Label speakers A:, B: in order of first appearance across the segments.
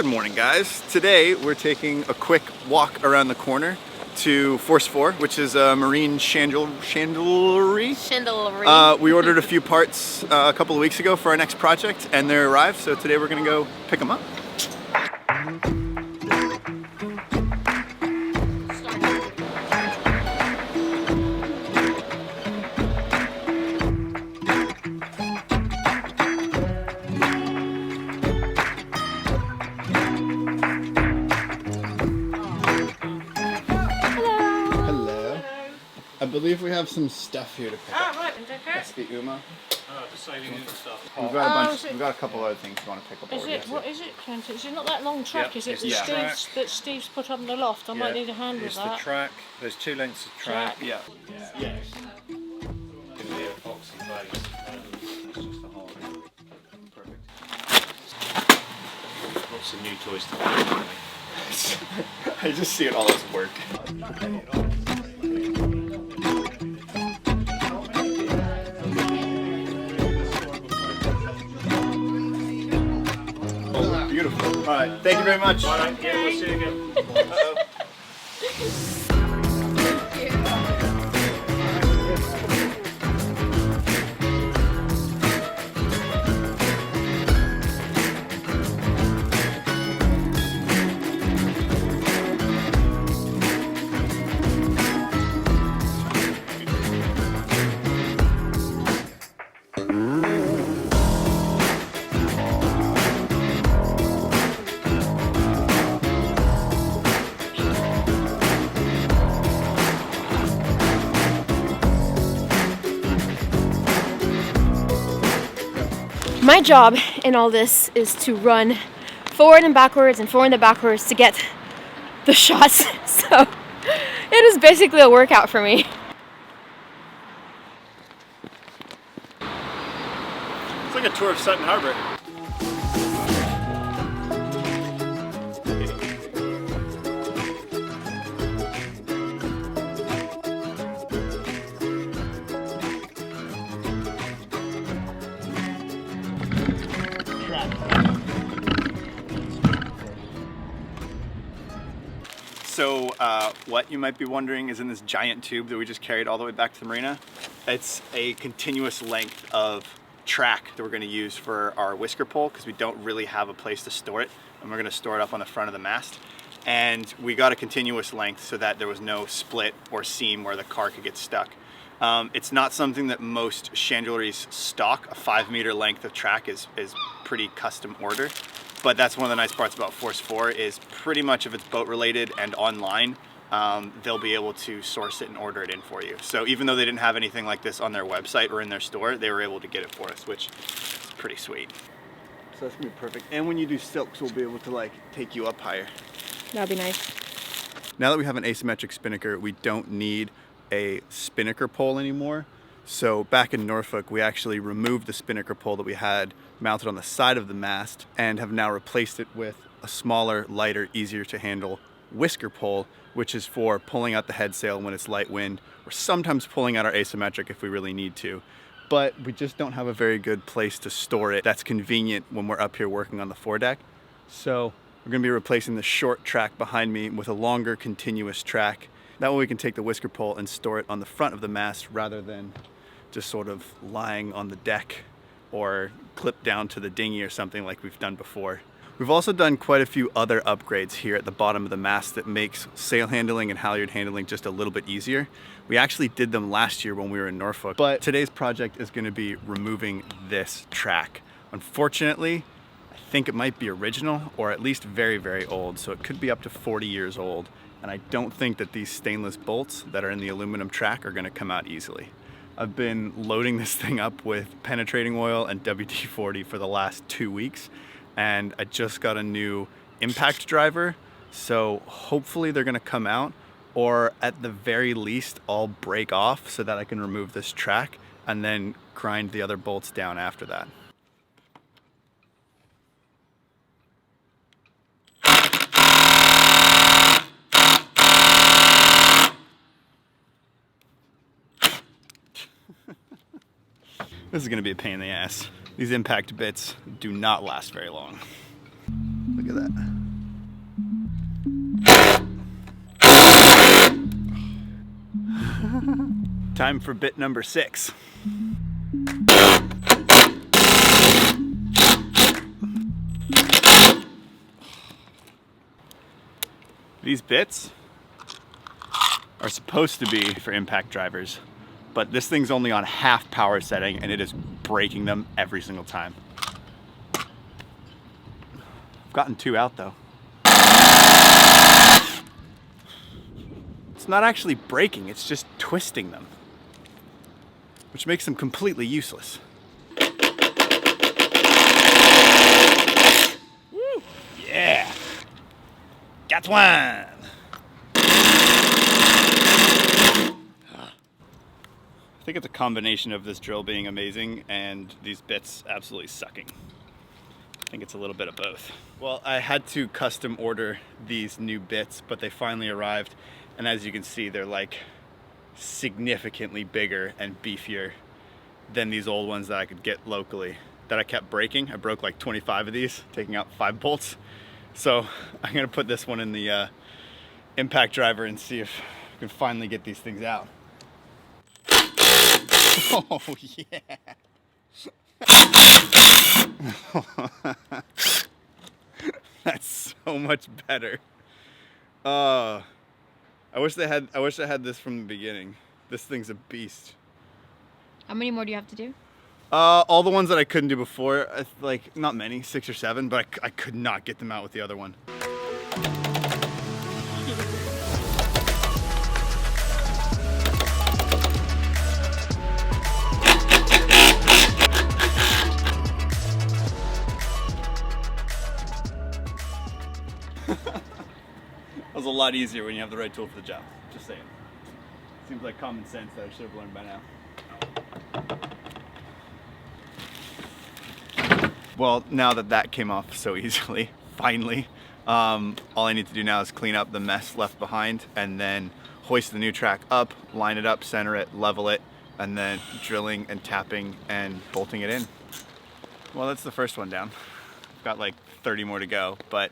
A: Good morning, guys. Today we're taking a quick walk around the corner to Force 4, which is a marine chandlery. We ordered a few parts a couple of weeks ago for our next project, and they arrived, so today we're gonna go pick them up. I believe we have some stuff here to pick up.
B: Right, okay.
A: That's the Uma.
C: Oh, just saving in stuff.
A: We've got a bunch. We've got a couple other things we want to pick up.
B: Is it? What is it, Kent? Is it not that long track?
C: Yep,
B: Is it
C: it's
B: that Steve's put up in the loft? I might need a hand with
C: it's
B: that.
C: the track. There's two lengths of track.
A: Yeah.
C: Yeah. Going to be epoxy base. It's just a hard. Perfect. Lots of new toys to play.
A: I just see it all as work. Beautiful. All right. Thank you very much.
C: All right. Yeah, we'll see you again.
D: My job in all this is to run forward and backwards to get the shots. So it is basically a workout for me.
C: It's like a tour of Sutton Harbor.
A: So what you might be wondering is in this giant tube that we just carried all the way back to the marina. It's a continuous length of track that we're going to use for our whisker pole because we don't really have a place to store it, and we're going to store it up on the front of the mast. And we got a continuous length so that there was no split or seam where the car could get stuck. It's not something that most chandleries stock. A 5-meter length of track is pretty custom order. But that's one of the nice parts about Force 4 is pretty much if it's boat related and online, they'll be able to source it and order it in for you. So even though they didn't have anything like this on their website or in their store, they were able to get it for us, which is pretty sweet. So that's gonna be perfect. And when you do silks, we'll be able to like take you up higher.
D: That'd be nice.
A: Now that we have an asymmetric spinnaker, we don't need a spinnaker pole anymore. So back in Norfolk, we actually removed the spinnaker pole that we had mounted on the side of the mast and have now replaced it with a smaller, lighter, easier to handle whisker pole, which is for pulling out the head sail when it's light wind, or sometimes pulling out our asymmetric if we really need to. But we just don't have a very good place to store it that's convenient when we're up here working on the foredeck. So we're gonna be replacing the short track behind me with a longer, continuous track. That way we can take the whisker pole and store it on the front of the mast rather than just sort of lying on the deck or clipped down to the dinghy or something like we've done before. We've also done quite a few other upgrades here at the bottom of the mast that makes sail handling and halyard handling just a little bit easier. We actually did them last year when we were in Norfolk, but today's project is going to be removing this track. Unfortunately, I think it might be original or at least very, very old, so it could be up to 40 years old, and I don't think that these stainless bolts that are in the aluminum track are going to come out easily. I've been loading this thing up with penetrating oil and WD-40 for the last 2 weeks, and I just got a new impact driver, so hopefully they're gonna come out, or at the very least I'll break off so that I can remove this track and then grind the other bolts down after that. This is gonna be a pain in the ass. These impact bits do not last very long. Look at that. Time for bit number 6. These bits are supposed to be for impact drivers, but this thing's only on half power setting and it is breaking them every single time. I've gotten 2 out though. It's not actually breaking, it's just twisting them, which makes them completely useless. Woo! Yeah! Got one! I think it's a combination of this drill being amazing and these bits absolutely sucking. I think it's a little bit of both. Well, I had to custom order these new bits, but they finally arrived. And as you can see, they're like significantly bigger and beefier than these old ones that I could get locally that I kept breaking. I broke like 25 of these, taking out 5 bolts. So I'm gonna put this one in the impact driver and see if I can finally get these things out. Oh yeah. That's so much better. I wish I had this from the beginning. This thing's a beast.
D: How many more do you have to do?
A: All the ones that I couldn't do before, like not many, 6 or 7, but I could not get them out with the other one. That was a lot easier when you have the right tool for the job. Just saying. Seems like common sense that I should have learned by now. Well, now that that came off so easily, finally, all I need to do now is clean up the mess left behind and then hoist the new track up, line it up, center it, level it, and then drilling and tapping and bolting it in. Well, that's the first one down. I've got like 30 more to go, but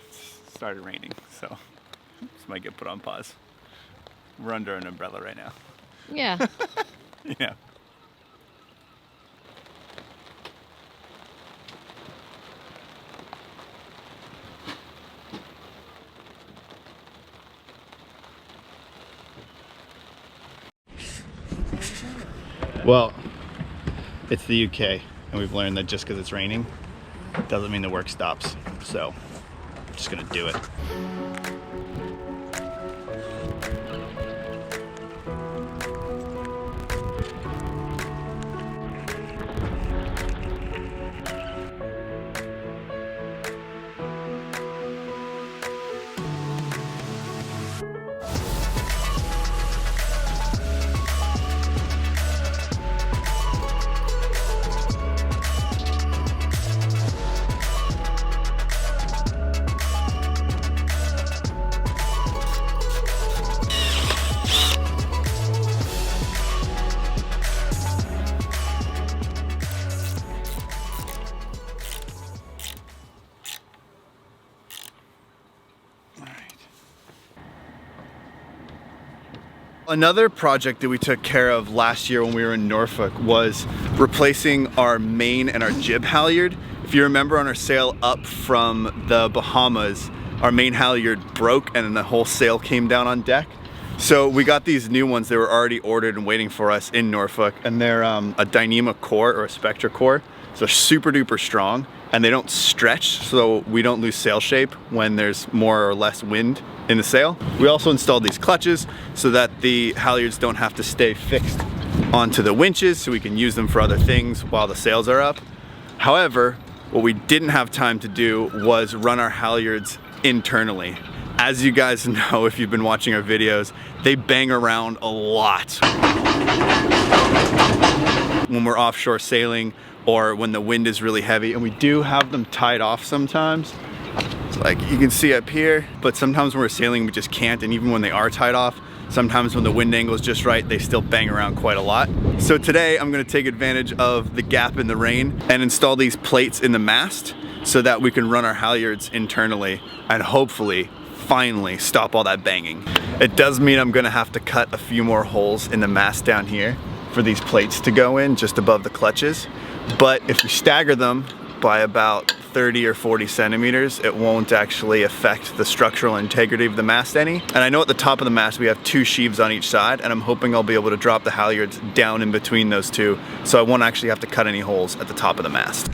A: it started raining, so this might get put on pause. We're under an umbrella right now.
D: Yeah.
A: Yeah. Well, it's the UK, and we've learned that just because it's raining doesn't mean the work stops. So, I'm just gonna do it. Another project that we took care of last year when we were in Norfolk was replacing our main and our jib halyard. If you remember on our sail up from the Bahamas, our main halyard broke and then the whole sail came down on deck. So we got these new ones that were already ordered and waiting for us in Norfolk, and they're a Dyneema core or a Spectra core. So they're super duper strong and they don't stretch, so we don't lose sail shape when there's more or less wind in the sail. We also installed these clutches so that the halyards don't have to stay fixed onto the winches, so we can use them for other things while the sails are up. However, what we didn't have time to do was run our halyards internally. As you guys know, if you've been watching our videos, they bang around a lot when we're offshore sailing or when the wind is really heavy, and we do have them tied off sometimes. Like you can see up here, but sometimes when we're sailing we just can't, and even when they are tied off, sometimes when the wind angle is just right, they still bang around quite a lot. So today I'm gonna take advantage of the gap in the rain and install these plates in the mast so that we can run our halyards internally and hopefully finally stop all that banging. It does mean I'm gonna have to cut a few more holes in the mast down here for these plates to go in just above the clutches. But if we stagger them by about 30 or 40 centimeters, it won't actually affect the structural integrity of the mast any. And I know at the top of the mast we have 2 sheaves on each side, and I'm hoping I'll be able to drop the halyards down in between those 2, so I won't actually have to cut any holes at the top of the mast.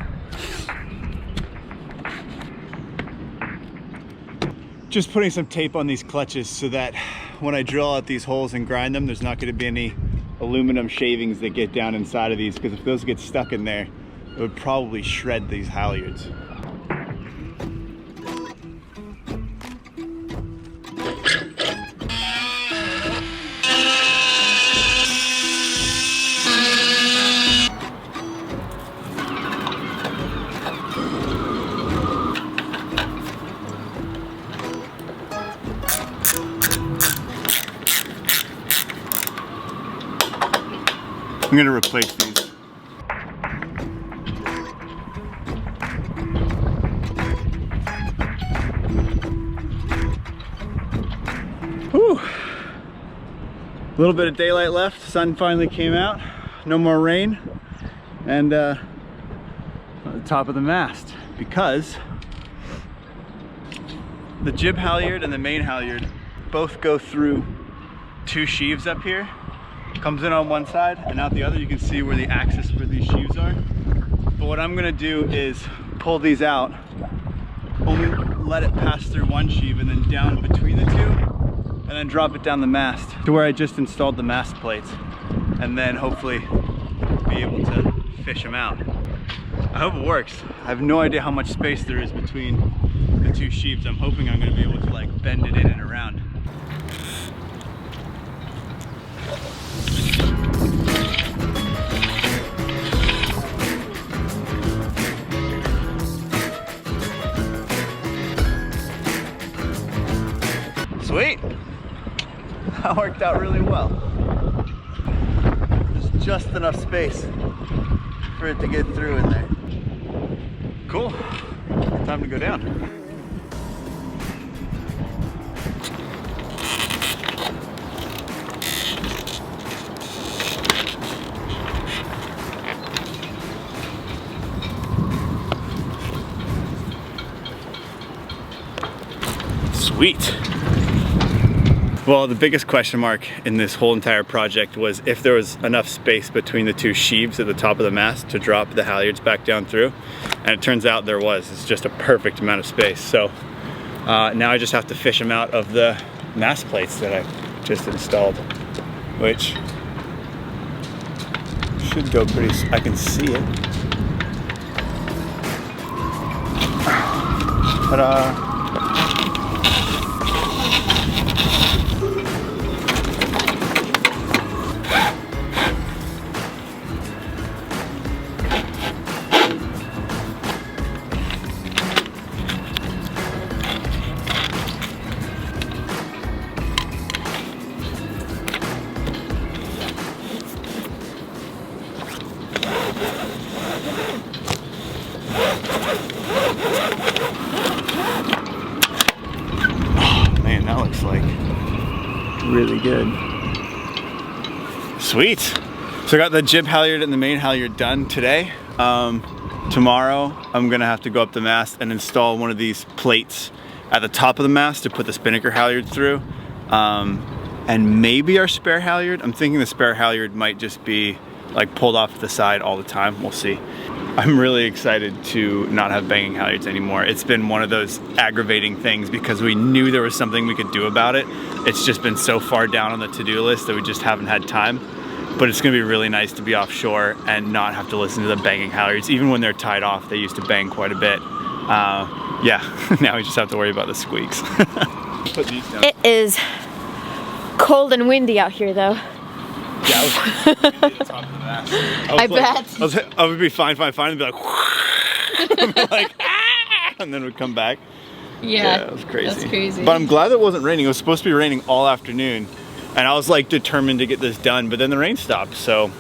A: Just putting some tape on these clutches so that when I drill out these holes and grind them, there's not going to be any aluminum shavings that get down inside of these, because if those get stuck in there, it would probably shred these halyards. I'm gonna replace these. Whew. A little bit of daylight left. Sun finally came out. No more rain. And on the top of the mast, because the jib halyard and the main halyard both go through 2 sheaves up here. Comes in on one side and out the other. You can see where the axis for these sheaves are. But what I'm gonna do is pull these out, only let it pass through one sheave and then down between the 2, and then drop it down the mast to where I just installed the mast plates, and then hopefully be able to fish them out. I hope it works. I have no idea how much space there is between the 2 sheaves. I'm hoping I'm gonna be able to like bend it in and around. Sweet! That worked out really well. There's just enough space for it to get through in there. Cool. Time to go down. Sweet. Well, the biggest question mark in this whole entire project was if there was enough space between the 2 sheaves at the top of the mast to drop the halyards back down through. And it turns out there was. It's just a perfect amount of space. So now I just have to fish them out of the mast plates that I just installed, which should go pretty, I can see it. Ta-da! Really good. Sweet. So I got the jib halyard and the main halyard done today. Tomorrow I'm gonna have to go up the mast and install one of these plates at the top of the mast to put the spinnaker halyard through. And maybe our spare halyard. I'm thinking the spare halyard might just be like pulled off to the side all the time. We'll see. I'm really excited to not have banging halyards anymore. It's been one of those aggravating things because we knew there was something we could do about it. It's just been so far down on the to-do list that we just haven't had time. But it's gonna be really nice to be offshore and not have to listen to the banging halyards. Even when they're tied off, they used to bang quite a bit. Yeah, now we just have to worry about the squeaks. Put these down. It
D: is cold and windy out here though.
A: Yeah, I was at the top of the mast.
D: I bet.
A: I would be fine, and be like, ah! And then we'd come back.
D: Yeah,
A: it was crazy.
D: That's crazy.
A: But I'm glad it wasn't raining. It was supposed to be raining all afternoon. And I was like determined to get this done, but then the rain stopped, so.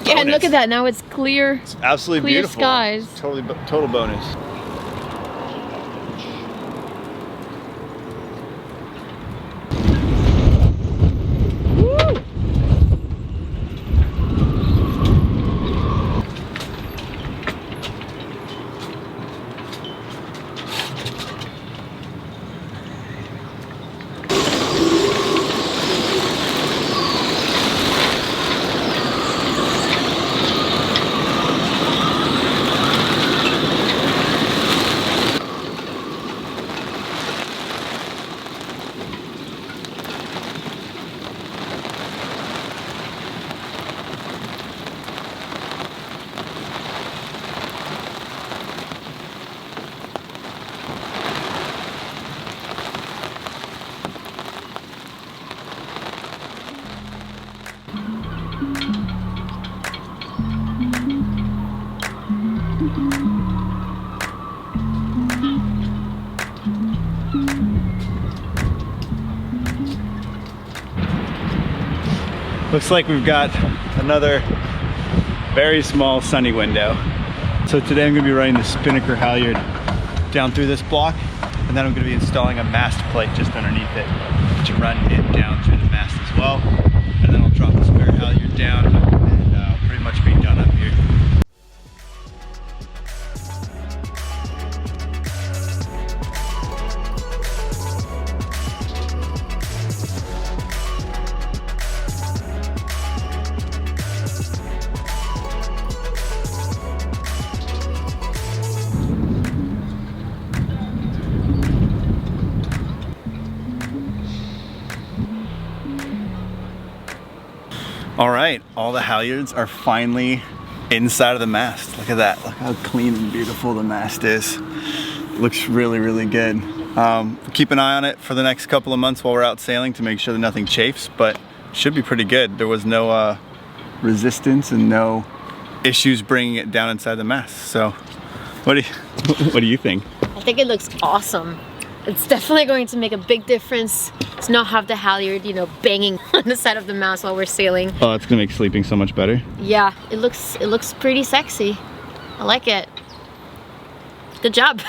D: Yeah, and look at that, now it's clear.
A: It's absolutely
D: clear
A: beautiful.
D: Skies.
A: Total bonus. Looks like we've got another very small sunny window. So today I'm gonna be running the spinnaker halyard down through this block, and then I'm gonna be installing a mast plate just underneath it to run it down through the mast as well. And then I'll drop the spare halyard down and I'll pretty much be done up here. All right, all the halyards are finally inside of the mast. Look at that, look how clean and beautiful the mast is. Looks really, really good. Keep an eye on it for the next couple of months while we're out sailing to make sure that nothing chafes, but it should be pretty good. There was no resistance and no issues bringing it down inside the mast. So what do you think?
D: I think it looks awesome. It's definitely going to make a big difference to not have the halyard, you know, banging on the side of the mast while we're sailing.
A: Oh, it's gonna make sleeping so much better.
D: Yeah, it looks pretty sexy. I like it. Good job.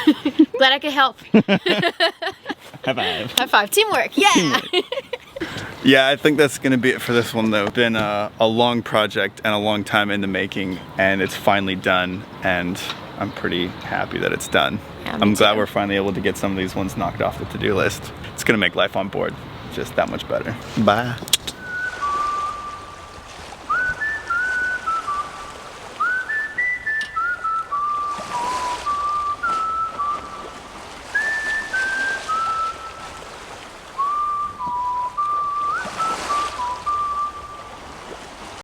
D: Glad I could help.
A: High five.
D: High five. Teamwork. Yeah.
A: Teamwork. Yeah, I think that's gonna be it for this one though. It's been a long project and a long time in the making, and it's finally done, and I'm pretty happy that it's done.
D: Yeah,
A: I'm glad
D: too.
A: we're finally able to get some of these ones knocked off the to-do list. It's gonna make life on board just that much better. Bye.